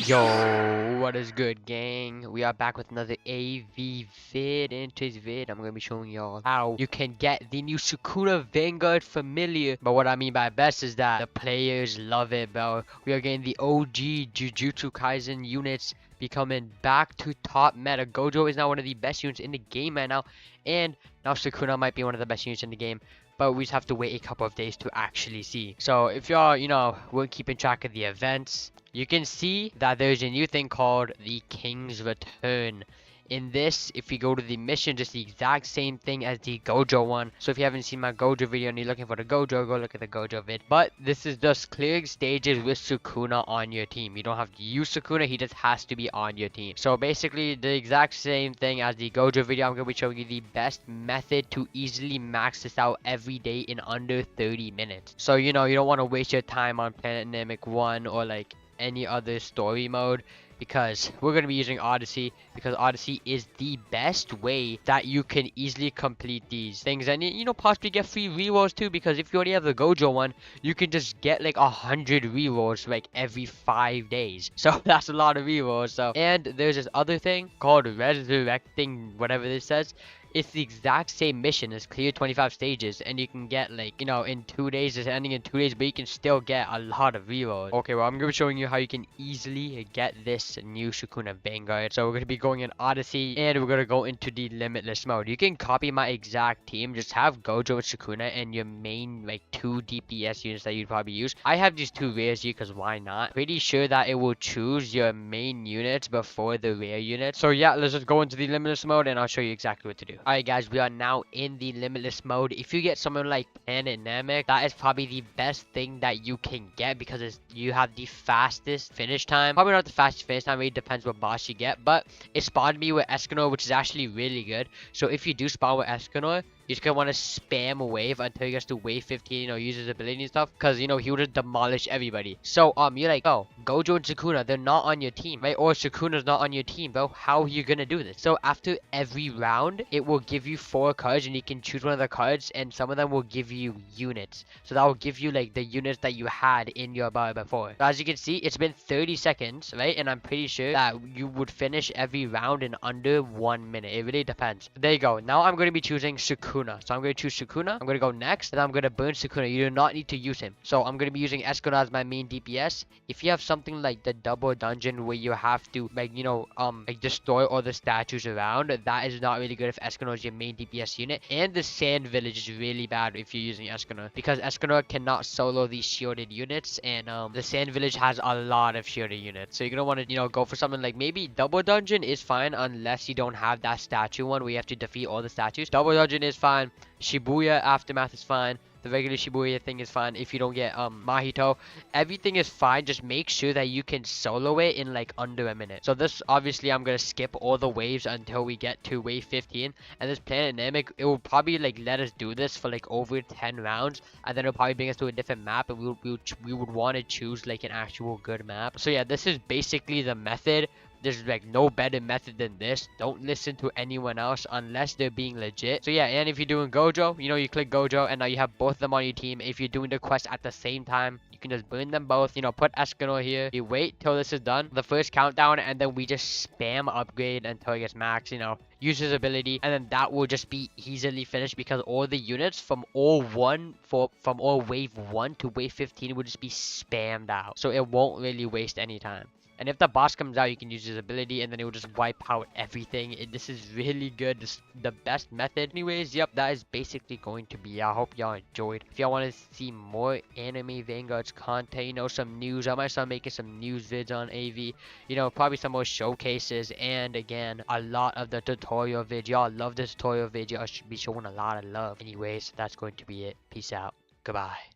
Yo, what is good, gang? We are back with another AV vid. In today's vid, I'm gonna be showing y'all how you can get the new Sukuna Vanguard Familiar. But what I mean by best is that the players love it, bro. We are getting the OG Jujutsu Kaisen units becoming back to top meta. Gojo is now one of the best units in the game right now, and now Sukuna might be one of the best units in the game. But we just have to wait a couple of days to actually see. So if y'all, weren't keeping track of the events, you can see that there's a new thing called the King's Return. In this, if you go to the mission, it's the exact same thing as the Gojo one. So if you haven't seen my Gojo video and you're looking for the Gojo, go look at the Gojo vid. But this is just clearing stages with Sukuna on your team. You don't have to use Sukuna, he just has to be on your team. So basically, the exact same thing as the Gojo video, I'm going to be showing you the best method to easily max this out every day in under 30 minutes. So, you don't want to waste your time on Planet Namek 1 or like any other story mode, because we're going to be using Odyssey, because Odyssey is the best way that you can easily complete these things, and possibly get free rerolls too, because if you already have the Gojo one, you can just get like 100 rerolls like every 5 days. So that's a lot of rerolls. So, and there's this other thing called resurrecting whatever this says. It's the exact same mission as clear 25 stages, and you can get like, in 2 days, it's ending in 2 days, but you can still get a lot of rerolls. Okay, well, I'm going to be showing you how you can easily get this new Sukuna Vanguard. So we're going to be going in Odyssey, and we're going to go into the limitless mode. You can copy my exact team, just have Gojo and Sukuna and your main like 2 DPS units that you'd probably use. I have these 2 rares here because why not? Pretty sure that it will choose your main units before the rare units. So yeah, let's just go into the limitless mode and I'll show you exactly what to do. Alright guys, we are now in the limitless mode. If you get someone like Planet Namek, that is probably the best thing that you can get, because you have the fastest finish time. Probably not the fastest finish time, it really depends what boss you get, but it spawned me with Escanor, which is actually really good. So if you do spawn with Escanor, you're just gonna want to spam a wave until he gets to wave 15, use his ability and stuff, because he would just demolish everybody. So you're like, oh, Gojo and Sukuna, they're not on your team, right? Or Sukuna's not on your team, bro. How are you gonna do this? So after every round, it will give you 4 cards, and you can choose one of the cards, and some of them will give you units. So that will give you like the units that you had in your bar before. So as you can see, it's been 30 seconds, right? And I'm pretty sure that you would finish every round in under 1 minute. It really depends. There you go. Now I'm going to be choosing Sukuna. So I'm going to choose Sukuna. I'm going to go next, and I'm going to burn Sukuna. You do not need to use him. So I'm going to be using Escanor as my main DPS. If you have something like the double dungeon where you have to like destroy all the statues around, that is not really good if Escanor is your main DPS unit. And the Sand Village is really bad if you're using Escanor, because Escanor cannot solo these shielded units, and the Sand Village has a lot of shielded units. So you're gonna want to go for something like maybe double dungeon is fine, unless you don't have that statue one where you have to defeat all the statues. Double dungeon is fine. Shibuya Aftermath is fine. The regular Shibuya thing is fine if you don't get Mahito. Everything is fine. Just make sure that you can solo it in like under a minute. So this, obviously, I'm gonna skip all the waves until we get to wave 15. And this Planet Namek, it will probably like let us do this for like over 10 rounds, and then it'll probably bring us to a different map, and we would want to choose like an actual good map. So yeah, this is basically the method. There's like no better method than this. Don't listen to anyone else unless they're being legit. So yeah, and if you're doing Gojo, you click Gojo, and now you have both of them on your team. If you're doing the quest at the same time, you can just burn them both. Put Escanor here. You wait till this is done, the first countdown, and then we just spam upgrade until it gets max. Use his ability, and then that will just be easily finished, because all the units from all wave 1 to wave 15 will just be spammed out. So it won't really waste any time. And if the boss comes out, you can use his ability, and then it will just wipe out everything. This is really good. This is the best method. Anyways, yep, that is basically going to be it. I hope y'all enjoyed. If y'all want to see more Anime Vanguards content, some news, I might start making some news vids on AV. Probably some more showcases, and again, a lot of the tutorial vids. Y'all love the tutorial vids. Y'all should be showing a lot of love. Anyways, that's going to be it. Peace out. Goodbye.